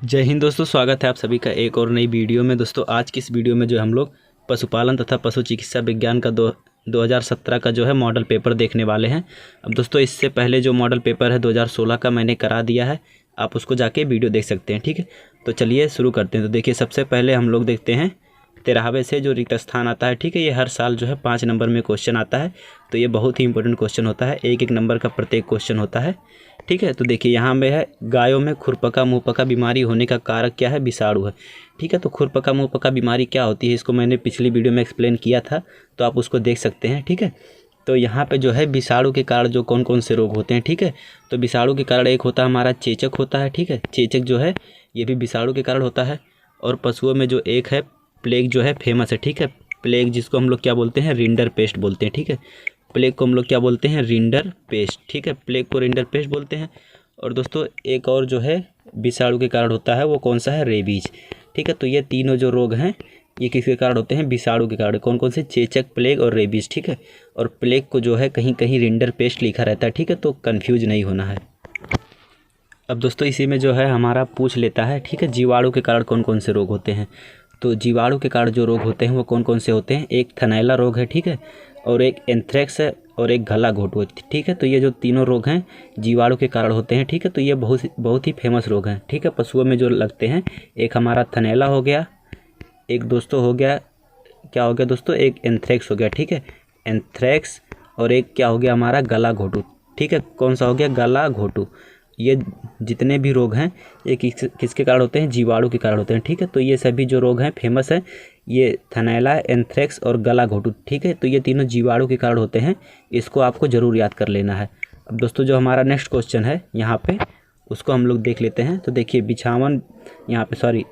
जय हिंद दोस्तों, स्वागत है आप सभी का एक और नई वीडियो में। दोस्तों आज की इस वीडियो में जो हम लोग पशुपालन तथा पशु चिकित्सा विज्ञान का 2017 का जो है मॉडल पेपर देखने वाले हैं। अब दोस्तों इससे पहले जो मॉडल पेपर है 2016 का मैंने करा दिया है, आप उसको जाके वीडियो देख सकते हैं। ठीक है, तो चलिए शुरू करते हैं। तो देखिए सबसे पहले हम लोग देखते हैं 13वें से जो रिक्त स्थान आता है। ठीक है, ये हर साल जो है 5 नंबर में क्वेश्चन आता है, तो ये बहुत ही इंपॉर्टेंट क्वेश्चन होता है। एक नंबर का प्रत्येक क्वेश्चन होता है। ठीक है, तो देखिए यहाँ में है गायों में खुरपका मुंहपका बीमारी होने का कारक क्या है? विषाणु है। ठीक है, तो खुरपका मुंहपका बीमारी क्या होती है, इसको मैंने पिछली वीडियो में एक्सप्लेन किया था, तो आप उसको देख सकते हैं। ठीक है, तो यहाँ पे जो है विषाणु के कारण जो कौन कौन से रोग होते हैं। ठीक है, तो विषाणु के कारण एक होता है हमारा चेचक होता है। ठीक है, चेचक जो है ये भी विषाणु के कारण होता है। और पशुओं में जो एक है प्लेग जो है फेमस है। ठीक है, प्लेग जिसको हम लोग क्या बोलते हैं? रिंडर पेस्ट बोलते हैं। ठीक है, प्लेग को हम लोग क्या बोलते हैं? Rinder paste. ठीक है, प्लेग को रिंडर पेस्ट बोलते हैं। और दोस्तों एक और जो है विषाणु के कारण होता है, वो कौन सा है? रेबीज। ठीक है, तो ये तीनों जो रोग हैं ये किसके कारण होते हैं? विषाणु के कारण। कौन कौन से? चेचक, प्लेग और रेबीज। ठीक है, और प्लेग को जो है कहीं कहीं रिंडर पेस्ट लिखा रहता है। ठीक है, तो कन्फ्यूज नहीं होना है। अब दोस्तों इसी में जो है हमारा पूछ लेता है। ठीक है, जीवाणु के कारण कौन कौन से रोग होते हैं? तो जीवाणु के कारण जो रोग होते हैं वो कौन कौन से होते हैं? एक थनैला रोग है। ठीक है, और एक एंथ्रेक्स है और एक गला घोटू है। ठीक है, तो ये जो तीनों रोग हैं जीवाणु के कारण होते हैं। ठीक है, तो ये बहुत ही फेमस रोग हैं। ठीक है, पशुओं में जो लगते हैं, एक हमारा थनैला हो गया, एक दोस्तों हो गया, क्या हो गया दोस्तों? एक एंथ्रेक्स हो गया। ठीक है, एंथ्रेक्स। और एक क्या हो गया हमारा? गला घोटू। ठीक है, कौन सा हो गया? गला घोटू। ये जितने भी रोग हैं ये किसके कारण होते हैं? जीवाणु के कारण होते हैं। ठीक है, तो ये सभी जो रोग हैं फेमस है, ये थनैला, एंथ्रेक्स और गला घोटू। ठीक है, तो ये तीनों जीवाणु के कारण होते हैं, इसको आपको ज़रूर याद कर लेना है। अब दोस्तों जो हमारा नेक्स्ट क्वेश्चन है यहाँ पे उसको हम लोग देख लेते हैं। तो देखिए बिछावन यहाँ पे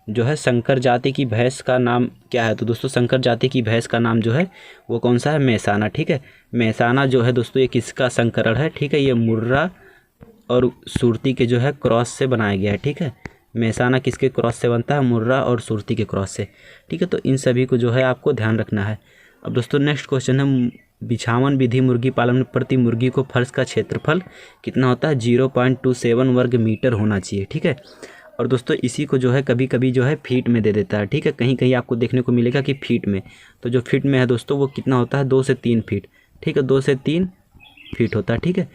जो है संकर जाति की भैंस का नाम क्या है? तो दोस्तों संकर जाति की भैंस का नाम जो है वो कौन सा है? मेहसाना। ठीक है, मेहसाना जो है दोस्तों ये किसका संकरण है? ठीक है, ये मुर्रा और सुरती के जो है क्रॉस से बनाया गया है। ठीक है, मेहसाना किसके क्रॉस से बनता है? मुर्रा और सुरती के क्रॉस से। ठीक है, तो इन सभी को जो है आपको ध्यान रखना है। अब दोस्तों नेक्स्ट क्वेश्चन है बिछावन विधि मुर्गी पालन में प्रति मुर्गी को फर्श का क्षेत्रफल कितना होता है? 0.27 वर्ग मीटर होना चाहिए। ठीक है, और दोस्तों इसी को जो है कभी कभी जो है फीट में दे देता है। ठीक है, कहीं कहीं आपको देखने को मिलेगा कि फीट में, तो जो फीट में है दोस्तों वो कितना होता है? 2 से 3 फीट। ठीक है, 2 से 3 फीट होता है। ठीक है,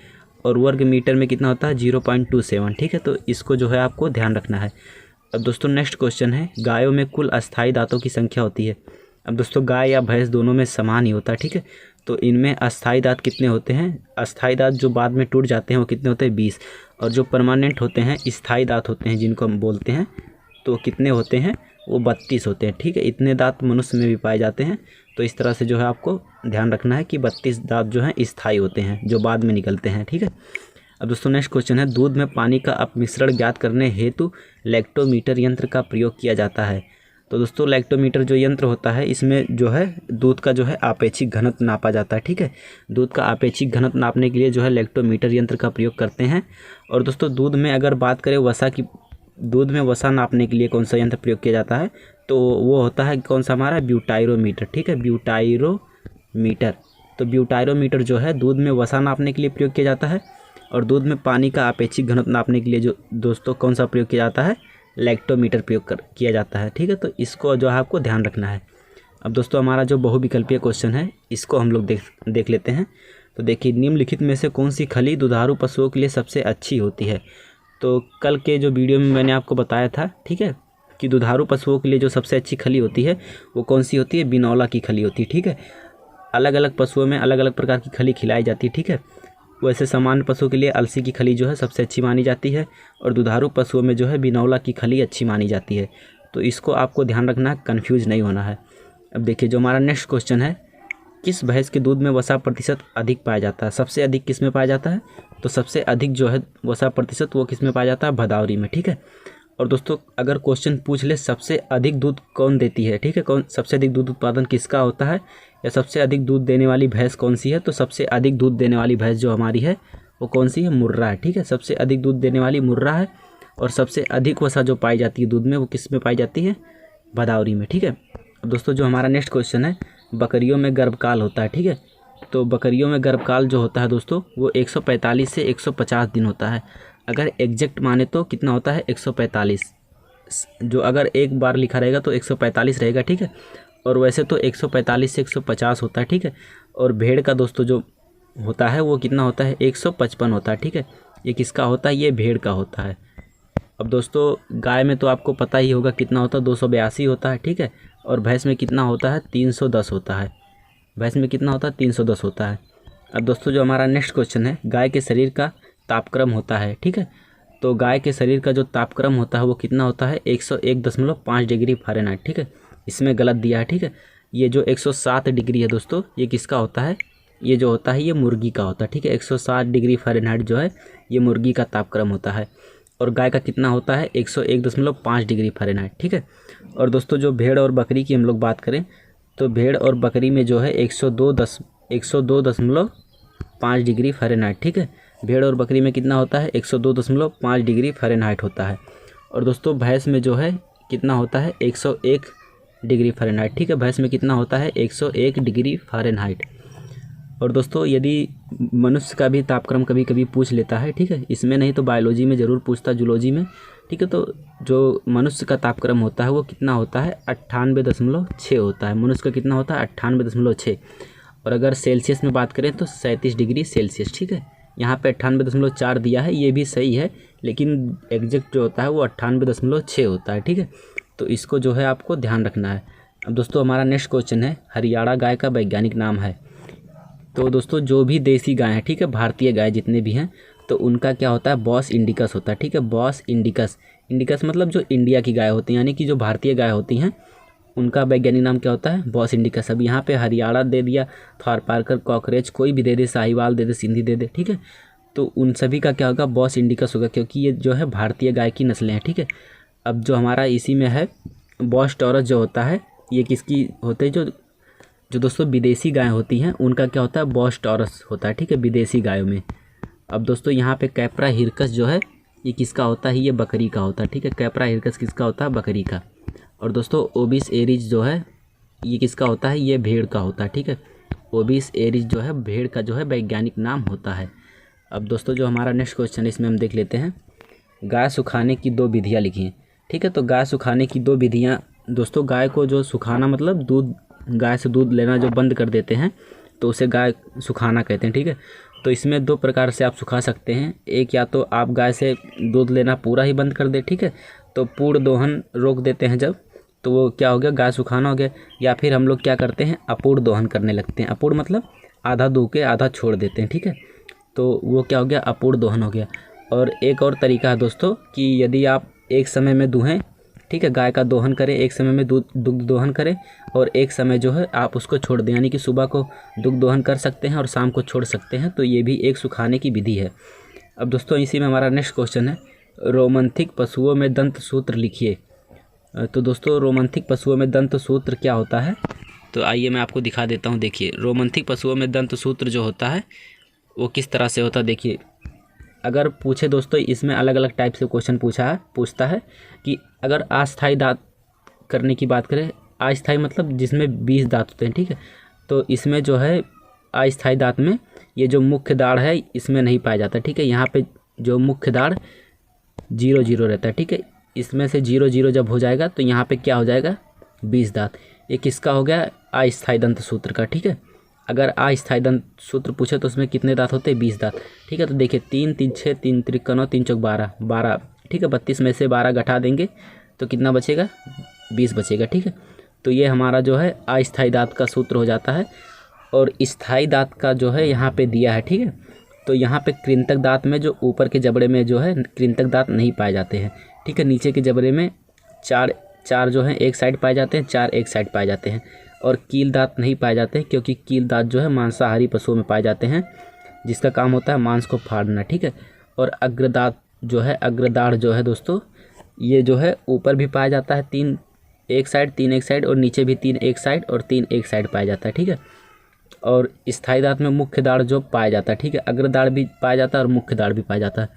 और वर्ग मीटर में कितना होता है? 0.27। ठीक है, तो इसको जो है आपको ध्यान रखना है। अब दोस्तों नेक्स्ट क्वेश्चन है गायों में कुल अस्थायी दांतों की संख्या होती है। अब दोस्तों गाय या भैंस दोनों में समान ही होता है। ठीक है, तो इनमें अस्थायी दांत कितने होते हैं? अस्थायी दांत जो बाद में टूट जाते हैं वो कितने होते हैं? 20। और जो परमानेंट होते हैं स्थायी दांत होते हैं जिनको हम बोलते हैं, तो कितने होते हैं? वो 32 होते हैं। ठीक है, इतने दांत मनुष्य में भी पाए जाते हैं, तो इस तरह से जो है आपको ध्यान रखना है कि 32 दांत जो हैं स्थायी होते हैं, जो बाद में निकलते हैं। ठीक है, अब दोस्तों नेक्स्ट क्वेश्चन है दूध में पानी का अपमिश्रण ज्ञात करने हेतु लैक्टोमीटर यंत्र का प्रयोग किया जाता है। तो दोस्तों लैक्टोमीटर जो यंत्र होता है इसमें जो है दूध का जो है आपेक्षिक घनत्व नापा जाता है। ठीक है, दूध का आपेक्षिक घनत्व नापने के लिए जो है लैक्टोमीटर यंत्र का प्रयोग करते हैं। और दोस्तों दूध में अगर बात करें वसा की, दूध में वसा नापने के लिए कौन सा यंत्र प्रयोग किया जाता है? तो वो होता है कौन सा? हमारा ब्यूटाइरोमीटर। ठीक है, ब्यूटाइरोमीटर। तो ब्यूटाइरोमीटर जो है दूध में वसा नापने के लिए प्रयोग किया जाता है। और दूध में पानी का आपेक्षिक घनत्व नापने के लिए जो दोस्तों कौन सा प्रयोग किया जाता है? लैक्टोमीटर प्रयोग किया जाता है। ठीक है, तो इसको जो है आपको ध्यान रखना है। अब दोस्तों हमारा जो बहुविकल्पीय क्वेश्चन है इसको हम लोग देख लेते हैं। तो देखिए निम्नलिखित में से कौन सी खली दुधारू पशुओं के लिए सबसे अच्छी होती है? तो कल के जो वीडियो में मैंने आपको बताया था, ठीक है, कि दुधारू पशुओं के लिए जो सबसे अच्छी खली होती है वो कौन सी होती है? बिनौला की खली होती है। ठीक है, अलग अलग पशुओं में अलग अलग प्रकार की खली खिलाई जाती है। ठीक है, वैसे सामान्य पशुओं के लिए अलसी की खली जो है सबसे अच्छी मानी जाती है, और दुधारू पशुओं में जो है बिनौला की खली अच्छी मानी जाती है। तो इसको आपको ध्यान रखना है, कन्फ्यूज नहीं होना है। अब देखिए जो हमारा नेक्स्ट क्वेश्चन है किस भैंस के दूध में वसा प्रतिशत अधिक पाया जाता है? सबसे अधिक किस में पाया जाता है? तो सबसे अधिक जो है वसा प्रतिशत वो किस में पाया जाता है? भदावरी में। ठीक है, और दोस्तों अगर क्वेश्चन पूछ ले सबसे अधिक दूध कौन देती है? ठीक है, कौन सबसे अधिक दूध उत्पादन किसका होता है, या सबसे अधिक दूध देने वाली भैंस कौन सी है? तो सबसे अधिक दूध देने वाली भैंस जो हमारी है वो कौन सी है? मुर्रा है। ठीक है, सबसे अधिक दूध देने वाली मुर्रा है। और सबसे अधिक वसा जो पाई जाती है दूध में वो किस में पाई जाती है? भदावरी में। ठीक है, अब दोस्तों जो हमारा नेक्स्ट क्वेश्चन है बकरियों में गर्भकाल होता है। ठीक है, तो बकरियों में गर्भकाल जो होता है दोस्तों वो 145 से 150 दिन होता है। अगर एग्जैक्ट माने तो कितना होता है 145, जो अगर एक बार लिखा रहेगा तो 145 रहेगा, ठीक है। और वैसे तो 145 से 150 होता है, ठीक है। और भेड़ का दोस्तों जो होता है वो कितना होता है 155 होता है, ठीक है। ये किसका होता है, ये भेड़ का होता है। अब दोस्तों गाय में तो आपको पता ही होगा कितना होता है 282 होता है, ठीक है। और भैंस में कितना होता है 310 होता है, भैंस में कितना होता है 310 होता है। अब दोस्तों जो हमारा नेक्स्ट क्वेश्चन है, गाय के शरीर का तापक्रम होता है, ठीक है। तो गाय के शरीर का जो तापक्रम होता है वो कितना होता है 101.5 डिग्री फ़ारेनहाइट, ठीक है। इसमें गलत दिया है, ठीक है। ये जो 107 डिग्री है दोस्तों, ये किसका होता है, ये जो होता है ये मुर्गी का होता है, ठीक है। 107 डिग्री फ़ारेनहाइट जो है ये मुर्गी का तापक्रम होता है। और गाय का कितना होता है 101.5 डिग्री फ़ारेनहाइट, ठीक है। और दोस्तों जो भेड़ और बकरी की हम लोग बात करें तो भेड़ और बकरी में जो है 102.5 डिग्री फ़ारेनहाइट, ठीक है। भेड़ और बकरी में कितना होता है 102.5 डिग्री फ़ारेनहाइट होता है। और दोस्तों भैंस में जो है कितना होता है 101 डिग्री फ़ारेनहाइट, ठीक है। भैंस में कितना होता है 101 डिग्री फ़ारेनहाइट। और दोस्तों यदि मनुष्य का भी तापक्रम कभी कभी पूछ लेता है, ठीक है। इसमें नहीं तो बायोलॉजी में ज़रूर पूछता, जूलॉजी में, ठीक है। तो जो मनुष्य का तापक्रम होता है वो कितना होता है 98.6 होता है। मनुष्य का कितना होता है 98.6। और अगर सेल्सियस में बात करें तो 37 डिग्री सेल्सियस, ठीक है। यहाँ पे 98.4 दिया है, ये भी सही है, लेकिन एग्जैक्ट जो होता है वो 98.6 होता है, ठीक है। तो इसको जो है आपको ध्यान रखना है। अब दोस्तों हमारा नेक्स्ट क्वेश्चन है, हरियाणा गाय का वैज्ञानिक नाम है। तो दोस्तों जो भी देसी गाय हैं, ठीक है, भारतीय गाय जितने भी हैं, तो उनका क्या होता है बॉस इंडिकस होता है, ठीक है। बॉस इंडिकस, इंडिकस मतलब जो इंडिया की गाय होती हैं, यानी कि जो भारतीय गाय होती हैं उनका वैज्ञानिक नाम क्या होता है बॉस इंडिकस। अब यहाँ पे हरियाणा दे दिया, थारपारकर, कॉकरेज, कोई भी दे दे, साहिवाल दे दे, सिंधी दे दे, ठीक है। तो उन सभी का क्या होगा बॉस इंडिकस होगा, क्योंकि ये जो है भारतीय गाय की नस्लें हैं, ठीक है। अब जो हमारा इसी में है बॉस टॉरस जो होता है, ये किसकी होते हैं, जो दोस्तों विदेशी गाय होती हैं उनका क्या होता है बॉस टॉरस होता है, ठीक है, विदेशी गायों में। अब दोस्तों यहाँ पे कैप्रा हिरकस जो है ये किसका होता है, ये बकरी का होता है, ठीक है। कैप्रा हिरकस किसका होता है बकरी का। और दोस्तों ओबिस एरिज जो है ये किसका होता है, ये भेड़ का होता है, ठीक है। ओबिस एरिज जो है भेड़ का जो है वैज्ञानिक नाम होता है। अब दोस्तों जो हमारा नेक्स्ट क्वेश्चन है इसमें हम देख लेते हैं, गाय सुखाने की 2 विधियाँ लिखी हैं, ठीक है। तो गाय सुखाने की 2 विधियाँ, दोस्तों गाय को जो सुखाना मतलब दूध, गाय से दूध लेना जो बंद कर देते हैं तो उसे गाय सुखाना कहते हैं, ठीक है। तो इसमें 2 प्रकार से आप सुखा सकते हैं। एक, या तो आप गाय से दूध लेना पूरा ही बंद कर दे, ठीक है, तो पूर्ण दोहन रोक देते हैं जब, तो वो क्या हो गया गाय सुखाना हो गया। या फिर हम लोग क्या करते हैं अपूर्ण दोहन करने लगते हैं। अपूर्ण मतलब आधा दूह के आधा छोड़ देते हैं, ठीक है, तो वो क्या हो गया अपूर्ण दोहन हो गया। और एक और तरीका है दोस्तों कि यदि आप एक समय में दूहें, ठीक है, गाय का दोहन करें, एक समय में दुग्ध दोहन करें और एक समय जो है आप उसको छोड़ दें, यानी कि सुबह को दुग्ध दोहन कर सकते हैं और शाम को छोड़ सकते हैं, तो ये भी एक सुखाने की विधि है। अब दोस्तों इसी में हमारा नेक्स्ट क्वेश्चन है, रोमंथिक पशुओं में दंत सूत्र लिखिए। तो दोस्तों रोमंथिक पशुओं में दंत सूत्र क्या होता है, तो आइए मैं आपको दिखा देता हूँ। देखिए रोमंथिक पशुओं में दंत सूत्र जो होता है वो किस तरह से होता है। देखिए अगर पूछे दोस्तों, इसमें अलग अलग टाइप से क्वेश्चन पूछता है कि अगर अस्थायी दांत करने की बात करें, अस्थायी मतलब जिसमें 20 दांत होते हैं, ठीक है, तो इसमें जो है अस्थायी दांत में ये जो मुख्य दाढ़ है इसमें नहीं पाया जाता, ठीक है। यहाँ पे जो मुख्य दाढ़ 0 रहता है, ठीक है, इसमें से 0 जब हो जाएगा तो यहाँ पे क्या हो जाएगा 20 दांत। ये किसका हो गया अस्थायी दंत सूत्र का, ठीक है। अगर अस्थायी दंत सूत्र पूछे तो उसमें कितने दांत होते हैं 20 दांत, ठीक है। तो देखिए 3 3 6 3 त्रिक 9 3 चौक 12, ठीक है, 32 में से 12 घटा देंगे तो कितना बचेगा 20 बचेगा, ठीक है। तो ये हमारा जो है अस्थायी दांत का सूत्र हो जाता है। और स्थायी दांत का जो है यहाँ पे दिया है, ठीक है। तो यहाँ पे कृंतक दांत में जो ऊपर के जबड़े में जो है कृंतक दांत नहीं पाए जाते हैं, ठीक है। नीचे के जबड़े में चार जो है एक साइड पाए जाते हैं, 4 एक साइड पाए जाते हैं। और कील दांत नहीं पाए जाते हैं, क्योंकि कील दांत जो है मांसाहारी पशुओं में पाए जाते हैं, जिसका काम होता है मांस को फाड़ना, ठीक है। और अग्रदांत जो है, अग्रदाढ़ जो है दोस्तों, ये जो है ऊपर भी पाया जाता है 3 एक साइड 3 एक साइड, और नीचे भी 3 एक साइड और 3 एक साइड पाया जाता है, ठीक है। और स्थायी दांत में मुख्य दाढ़ जो पाया जाता है, ठीक है, अग्रदाढ़ भी पाया जाता है और मुख्य दाढ़ भी पाया जाता है।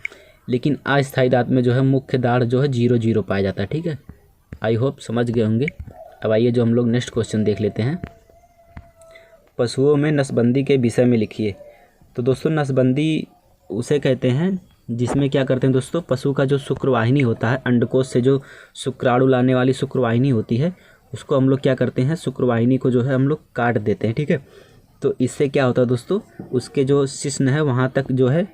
लेकिन अस्थायी दांत में जो है मुख्य दाढ़ जो है 0 पाया जाता है, ठीक है। आई होप समझ गए होंगे। अब आइए जो हम लोग नेक्स्ट क्वेश्चन देख लेते हैं, पशुओं में नसबंदी के विषय में लिखिए। तो दोस्तों नसबंदी उसे कहते हैं जिसमें क्या करते हैं दोस्तों, पशु का जो शुक्रवाहिनी होता है, अंडकोश से जो शुक्राणु लाने वाली शुक्रवाहिनी होती है, उसको हम लोग क्या करते हैं, शुक्रवाहिनी को जो है हम लोग काट देते हैं, ठीक है। तो इससे क्या होता है दोस्तों, उसके जो शिश्न है वहाँ तक जो है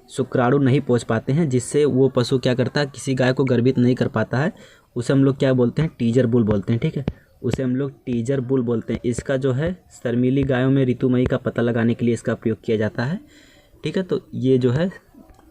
शुक्राणु नहीं पहुँच पाते हैं, जिससे वो पशु क्या करता है, किसी गाय को गर्भित नहीं कर पाता है। उसे हम लोग क्या बोलते हैं, टीजर बुल बोलते हैं, ठीक है। उसे हम लोग टीजर बुल बोलते हैं। इसका जो है शर्मीली गायों में ऋतुमयी का पता लगाने के लिए इसका प्रयोग किया जाता है, ठीक है। तो ये जो है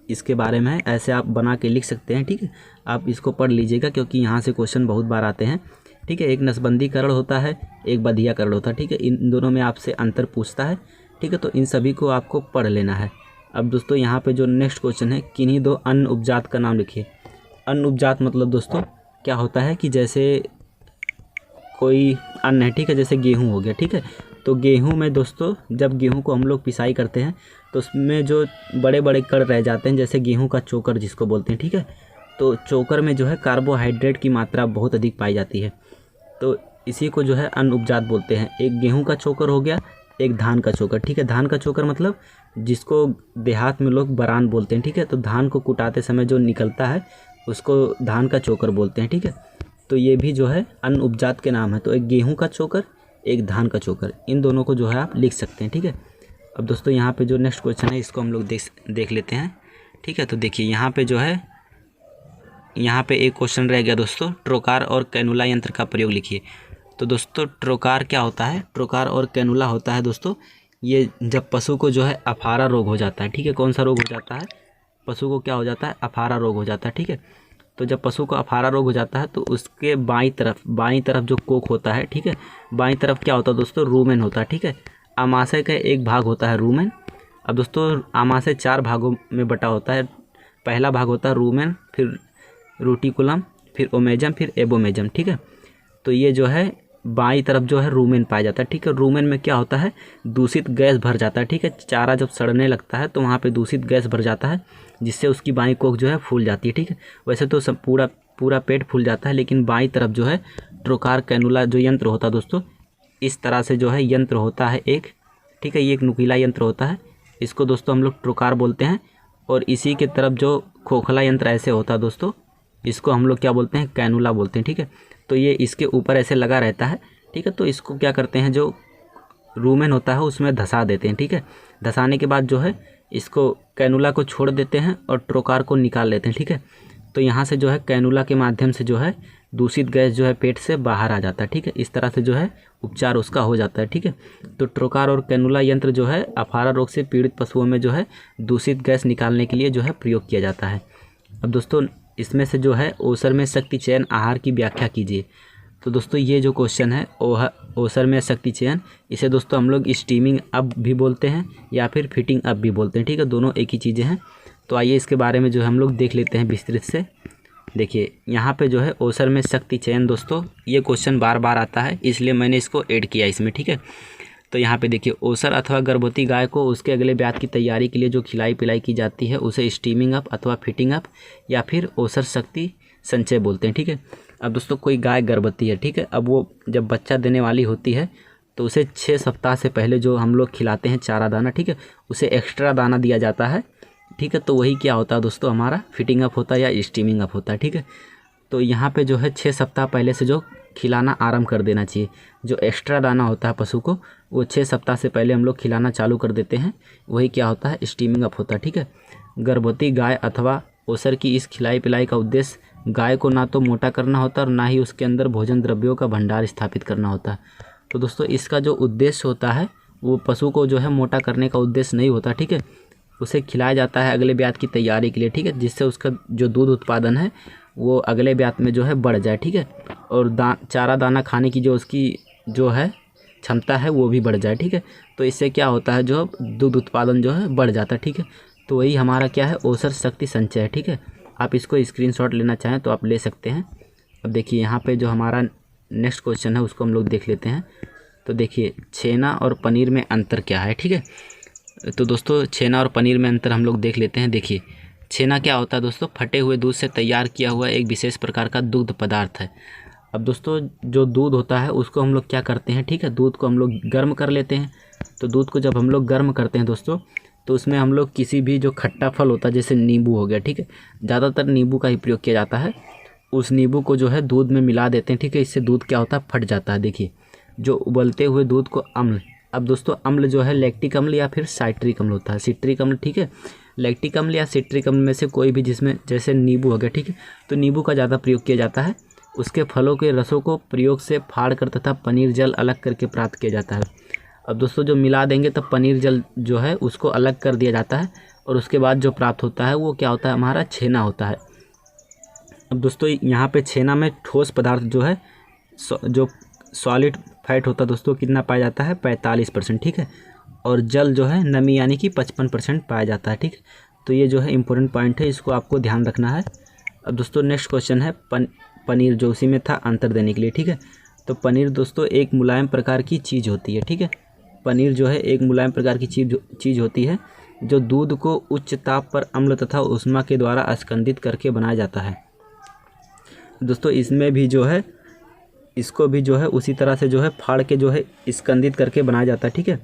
इसके बारे में है, ऐसे आप बना के लिख सकते हैं, ठीक है। आप इसको पढ़ लीजिएगा क्योंकि यहाँ से क्वेश्चन बहुत बार आते हैं, ठीक है। एक नसबंदीकरण होता है, एक बधियाकरण होता है, ठीक है। इन दोनों में आपसे अंतर पूछता है, ठीक है। तो इन सभी को आपको पढ़ लेना है। अब दोस्तों यहाँ पे जो नेक्स्ट क्वेश्चन है, किन्हीं दो अन्न उपजात का नाम लिखिए। अन्न उपजात मतलब दोस्तों क्या होता है कि जैसे कोई अन्न है, ठीक है, जैसे गेहूँ हो गया, ठीक है। तो गेहूँ में दोस्तों जब गेहूँ को हम लोग पिसाई करते हैं तो उसमें जो बड़े बड़े कण रह जाते हैं, जैसे गेहूँ का चोकर जिसको बोलते हैं, ठीक है। तो चोकर में जो है कार्बोहाइड्रेट की मात्रा बहुत अधिक पाई जाती है, तो इसी को जो है अन्न उपजात बोलते हैं। एक गेहूं का चोकर हो गया, एक धान का चोकर, ठीक है। धान का चोकर मतलब जिसको देहात में लोग बरान बोलते हैं, ठीक है। तो धान को कुटाते समय जो निकलता है उसको धान का चोकर बोलते हैं, ठीक है। तो ये भी जो है अन्न उपजात के नाम है। तो एक गेहूं का चोकर, एक धान का चोकर, इन दोनों को जो है आप लिख सकते हैं, ठीक है। अब दोस्तों यहाँ पे जो नेक्स्ट क्वेश्चन है इसको हम लोग देख लेते हैं, ठीक है। तो देखिए यहाँ पे जो है, यहाँ पे एक क्वेश्चन रह गया दोस्तों, ट्रोकार और कैनुला यंत्र का प्रयोग लिखिए। तो दोस्तों ट्रोकार क्या होता है, ट्रोकार और कैनुला होता है दोस्तों, ये जब पशु को जो है अफारा रोग हो जाता है, ठीक है। कौन सा रोग हो जाता है, पशु को क्या हो जाता है, अफारा रोग हो जाता है, ठीक है। तो जब पशु को अफारा रोग हो जाता है तो उसके बाईं तरफ जो कोख होता है, ठीक है, बाईं तरफ क्या होता है दोस्तों, रूमेन होता है, ठीक है। आमाशय का एक भाग होता है रूमेन। अब दोस्तों आमाशय 4 भागों में बटा होता है। पहला भाग होता है रूमेन, फिर रूटिकुलम, फिर ओमेजम, फिर एबोमेजम, ठीक है। तो ये जो है बाईं तरफ जो है रूमेन पाया जाता है, ठीक है। रूमेन में क्या होता है, दूषित गैस भर जाता है, ठीक है। चारा जब सड़ने लगता है तो वहाँ पे दूषित गैस भर जाता है, जिससे उसकी बाईं कोख जो है फूल जाती है, ठीक है। वैसे तो सब पूरा पेट फूल जाता है, लेकिन बाईं तरफ जो है ट्रोकार कैनुला जो यंत्र होता है दोस्तों, इस तरह से जो है यंत्र होता है एक, ठीक है। ये एक नुकीला यंत्र होता है, इसको दोस्तों हम लोग ट्रोकार बोलते हैं। और इसी के तरफ जो खोखला यंत्र ऐसे होता है दोस्तों, इसको हम लोग क्या बोलते हैं, कैनुला बोलते हैं, ठीक है। तो ये इसके ऊपर ऐसे लगा रहता है, ठीक है। तो इसको क्या करते हैं, जो रूमेन होता है उसमें धंसा देते हैं, ठीक है। धंसाने के बाद जो है इसको कैनुला को छोड़ देते हैं और ट्रोकार को निकाल लेते हैं, ठीक है। तो यहाँ से जो है कैनुला के माध्यम से जो है दूषित गैस जो है पेट से बाहर आ जाता है, ठीक है। इस तरह से जो है उपचार उसका हो जाता है, ठीक है। तो ट्रोकार और कैनुला यंत्र जो है अफारा रोग से पीड़ित पशुओं में जो है दूषित गैस निकालने के लिए जो है प्रयोग किया जाता है। अब दोस्तों इसमें से जो है ओसर में शक्ति चयन आहार की व्याख्या कीजिए। तो दोस्तों ये जो क्वेश्चन है ओसर में शक्ति चयन, इसे दोस्तों हम लोग स्टीमिंग अप भी बोलते हैं या फिर फिटिंग अप भी बोलते हैं, ठीक है। दोनों एक ही चीज़ें हैं। तो आइए इसके बारे में जो है हम लोग देख लेते हैं विस्तृत से। देखिए यहाँ पे जो है ओसर में शक्ति चयन दोस्तों, ये क्वेश्चन बार बार आता है, इसलिए मैंने इसको ऐड किया इसमें, ठीक है। तो यहाँ पे देखिए ओसर अथवा गर्भवती गाय को उसके अगले ब्यात की तैयारी के लिए जो खिलाई पिलाई की जाती है उसे स्टीमिंग अप अथवा फिटिंग अप या फिर ओसर शक्ति संचय बोलते हैं, ठीक है। अब दोस्तों कोई गाय गर्भवती है, ठीक है। अब वो जब बच्चा देने वाली होती है तो उसे 6 सप्ताह से पहले जो हम लोग खिलाते हैं चारा दाना, ठीक है, उसे एक्स्ट्रा दाना दिया जाता है, ठीक है। तो वही क्या होता है दोस्तों, हमारा फिटिंग अप होता है या स्टीमिंग अप होता है, ठीक है। तो यहाँ पे जो है 6 सप्ताह पहले से जो खिलाना आरंभ कर देना चाहिए। जो एक्स्ट्रा दाना होता है पशु को वो 6 सप्ताह से पहले हम लोग खिलाना चालू कर देते हैं, वही क्या होता है, स्टीमिंग अप होता है, ठीक है। गर्भवती गाय अथवा ओसर की इस खिलाई पिलाई का उद्देश्य गाय को ना तो मोटा करना होता और ना ही उसके अंदर भोजन द्रव्यों का भंडार स्थापित करना होता है। तो दोस्तों इसका जो उद्देश्य होता है वो पशु को जो है मोटा करने का उद्देश्य नहीं होता, ठीक है। उसे खिलाया जाता है अगले ब्यात की तैयारी के लिए, ठीक है, जिससे उसका जो दूध उत्पादन है वो अगले ब्यात में जो है बढ़ जाए, ठीक है। और चारा दाना खाने की जो उसकी जो है क्षमता है वो भी बढ़ जाए, ठीक है। तो इससे क्या होता है, जो दूध उत्पादन जो है बढ़ जाता है, ठीक है। तो वही हमारा क्या है, ओसर शक्ति संचय है, ठीक है। आप इसको स्क्रीनशॉट लेना चाहें तो आप ले सकते हैं। अब देखिए यहाँ पे जो हमारा नेक्स्ट क्वेश्चन है उसको हम लोग देख लेते हैं। तो देखिए छेना और पनीर में अंतर क्या है, ठीक है। तो दोस्तों छेना और पनीर में अंतर हम लोग देख लेते हैं। देखिए छेना क्या होता है दोस्तों, फटे हुए दूध से तैयार किया हुआ एक विशेष प्रकार का दुग्ध पदार्थ है। अब दोस्तों जो दूध होता है उसको हम लोग क्या करते हैं, ठीक है, दूध को हम लोग गर्म कर लेते हैं। तो दूध को जब हम लोग गर्म करते हैं दोस्तों तो उसमें हम लोग किसी भी जो खट्टा फल होता है जैसे नींबू हो गया, ठीक है, ज़्यादातर नींबू का ही प्रयोग किया जाता है। उस नींबू को जो है दूध में मिला देते हैं, ठीक है, इससे दूध क्या होता है, फट जाता है। देखिए जो उबलते हुए दूध को अम्ल, अब दोस्तों अम्ल जो है लैक्टिक अम्ल या फिर साइट्रिक अम्ल होता है, सिट्रिक अम्ल, ठीक है, लैक्टिक अम्ल या सिट्रिक अम्ल में से कोई भी, जिसमें जैसे नींबू हो गया, ठीक है, तो नींबू का ज़्यादा प्रयोग किया जाता है। उसके फलों के रसों को प्रयोग से फाड़ कर तथा पनीर जल अलग करके प्राप्त किया जाता है। अब दोस्तों जो मिला देंगे तब पनीर जल जो है उसको अलग कर दिया जाता है और उसके बाद जो प्राप्त होता है वो क्या होता है, हमारा छेना होता है। अब दोस्तों यहाँ पे छेना में ठोस पदार्थ जो है जो सॉलिड फैट होता है दोस्तों कितना पाया जाता है, 45%, ठीक है, और जल जो है नमी यानी कि 55% पाया जाता है, ठीक है। तो ये जो है इम्पोर्टेंट पॉइंट है, इसको आपको ध्यान रखना है। अब दोस्तों नेक्स्ट क्वेश्चन है पनीर, जो उसी में था अंतर देने के लिए, ठीक है। तो पनीर दोस्तों एक मुलायम प्रकार की चीज़ होती है, ठीक है, पनीर जो है एक मुलायम प्रकार की चीज़ होती है जो दूध को उच्च ताप पर अम्ल तथा ऊष्मा के द्वारा स्कंदित करके बनाया जाता है। दोस्तों इसमें भी जो है इसको भी जो है उसी तरह से जो है फाड़ के जो है स्कंदित करके बनाया जाता है, ठीक है।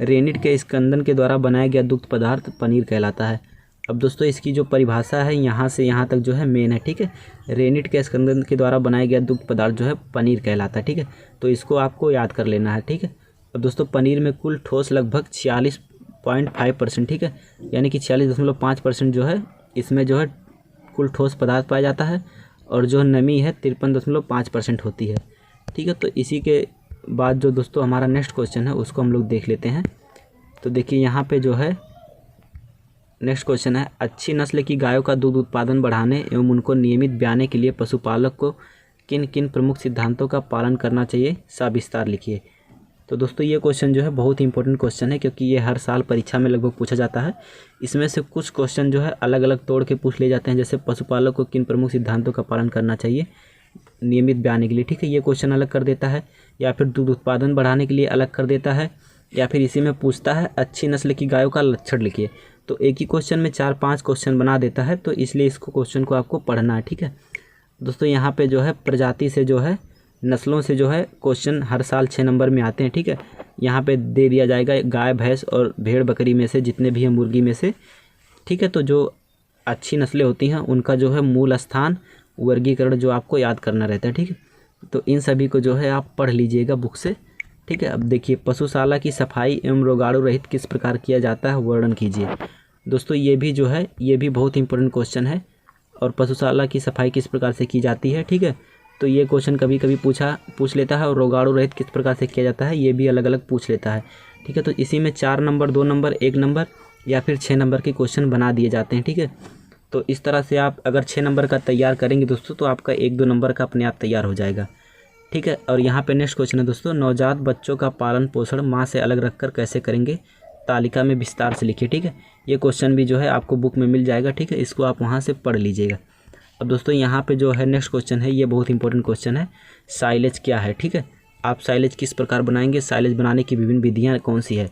रेनिट के स्कंदन के द्वारा बनाया गया दुग्ध पदार्थ पनीर कहलाता है। अब दोस्तों इसकी जो परिभाषा है यहाँ से यहाँ तक जो है मेन है, ठीक है, रेनिट के स्कंदन के द्वारा बनाया गया दुग्ध पदार्थ जो है पनीर कहलाता है, ठीक है। तो इसको आपको याद कर लेना है, ठीक है। अब दोस्तों पनीर में कुल ठोस लगभग 46.5%, ठीक है, यानी कि 46.5% जो है इसमें जो है कुल ठोस पदार्थ पाया जाता है और जो नमी है 53.5% होती है, ठीक है। तो इसी के बाद जो दोस्तों हमारा नेक्स्ट क्वेश्चन है उसको हम लोग देख लेते हैं। तो देखिए यहाँ पे जो है नेक्स्ट क्वेश्चन है, अच्छी नस्ल की गायों का दूध उत्पादन बढ़ाने एवं उनको नियमित ब्याने के लिए पशुपालक को किन किन प्रमुख सिद्धांतों का पालन करना चाहिए, सविस्तार लिखिए। तो दोस्तों ये क्वेश्चन जो है बहुत ही इंपॉर्टेंट क्वेश्चन है क्योंकि ये हर साल परीक्षा में लगभग पूछा जाता है। इसमें से कुछ क्वेश्चन जो है अलग अलग तोड़ के पूछ ले जाते हैं, जैसे पशुपालक को किन प्रमुख सिद्धांतों का पालन करना चाहिए नियमित ब्याने के लिए, ठीक है, ये क्वेश्चन अलग कर देता है, या फिर दूध उत्पादन बढ़ाने के लिए अलग कर देता है, या फिर इसी में पूछता है अच्छी नस्ल की गायों का लक्षण लिखिए। तो एक ही क्वेश्चन में 4-5 क्वेश्चन बना देता है, तो इसलिए इसको क्वेश्चन को आपको पढ़ना है, ठीक है। दोस्तों यहाँ पे जो है प्रजाति से जो है नस्लों से जो है क्वेश्चन हर साल 6 नंबर में आते हैं, ठीक है। यहाँ पे दे दिया जाएगा गाय भैंस और भेड़ बकरी में से जितने भी हैं, मुर्गी में से, ठीक है। तो जो अच्छी नस्लें होती हैं उनका जो है मूल स्थान वर्गीकरण जो आपको याद करना रहता है, ठीक है। तो इन सभी को जो है आप पढ़ लीजिएगा बुक से, ठीक है। अब देखिए पशुशाला की सफाई एवं रोगाणु रहित किस प्रकार किया जाता है, वर्णन कीजिए। दोस्तों ये भी जो है ये भी बहुत इंपॉर्टेंट क्वेश्चन है, और पशुशाला की सफाई किस प्रकार से की जाती है, ठीक है। तो ये क्वेश्चन कभी कभी पूछ लेता है, और रोगाणु रहित किस प्रकार से किया जाता है ये भी अलग अलग पूछ लेता है, ठीक है। तो इसी में 4 नंबर, 2 नंबर, 1 नंबर या फिर 6 नंबर के क्वेश्चन बना दिए जाते हैं, ठीक है। तो इस तरह से आप अगर 6 नंबर का तैयार करेंगे दोस्तों तो आपका 1-2 नंबर का अपने आप तैयार हो जाएगा, ठीक है। और यहाँ पे नेक्स्ट क्वेश्चन है दोस्तों, नवजात बच्चों का पालन पोषण माँ से अलग रखकर कैसे करेंगे, तालिका में विस्तार से लिखिए, ठीक है। ये क्वेश्चन भी जो है आपको बुक में मिल जाएगा, ठीक है, इसको आप वहाँ से पढ़ लीजिएगा। अब दोस्तों यहाँ पे जो है नेक्स्ट क्वेश्चन है, ये बहुत इंपॉर्टेंट क्वेश्चन है, साइलेज क्या है, ठीक है, आप साइलेज किस प्रकार बनाएंगे, साइलेज बनाने की विभिन्न विधियाँ कौन सी है।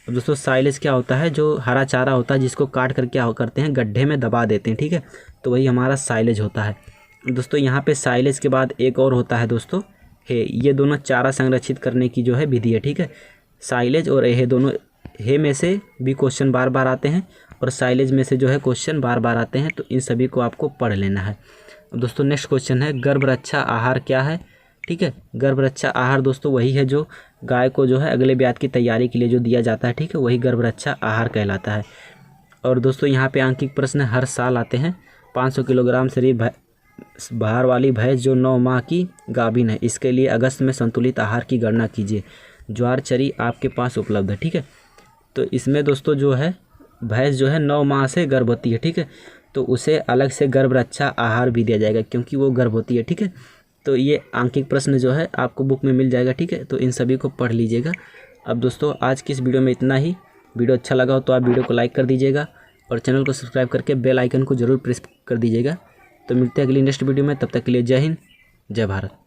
अब दोस्तों साइलेज क्या होता है, जो हरा चारा होता है जिसको काट कर क्या करते हैं, गड्ढे में दबा देते हैं, ठीक है, तो वही हमारा साइलेज होता है। दोस्तों यहाँ पे साइलेज के बाद एक और होता है दोस्तों हे, ये दोनों चारा संरक्षित करने की जो है विधि है, ठीक है। साइलेज और हे दोनों, हे में से भी क्वेश्चन बार बार आते हैं और साइलेज में से जो है क्वेश्चन बार बार आते हैं, तो इन सभी को आपको पढ़ लेना है। अब दोस्तों नेक्स्ट क्वेश्चन है, गर्भरक्षा आहार क्या है, ठीक है। गर्भरक्षा आहार दोस्तों वही है जो गाय को जो है अगले ब्यात की तैयारी के लिए जो दिया जाता है, ठीक है, वही गर्भरक्षा आहार कहलाता है। और दोस्तों यहाँ पे आंकिक प्रश्न हर साल आते हैं, 500 किलोग्राम शरीर भार वाली भैंस जो 9 माह की गाभिन है, इसके लिए अगस्त में संतुलित आहार की गणना कीजिए। ज्वार चरी आपके पास उपलब्ध है, ठीक है। तो इसमें दोस्तों जो है भैंस जो है 9 माह से गर्भवती है, ठीक है, तो उसे अलग से गर्भरक्षा आहार भी दिया जाएगा क्योंकि वो गर्भवती है, ठीक है। तो ये आंकिक प्रश्न जो है आपको बुक में मिल जाएगा, ठीक है, तो इन सभी को पढ़ लीजिएगा। अब दोस्तों आज की इस वीडियो में इतना ही। वीडियो अच्छा लगा हो तो आप वीडियो को लाइक कर दीजिएगा और चैनल को सब्सक्राइब करके बेल आइकन को ज़रूर प्रेस कर दीजिएगा। तो मिलते हैं अगली नेक्स्ट वीडियो में, तब तक के लिए जय हिंद, जय भारत।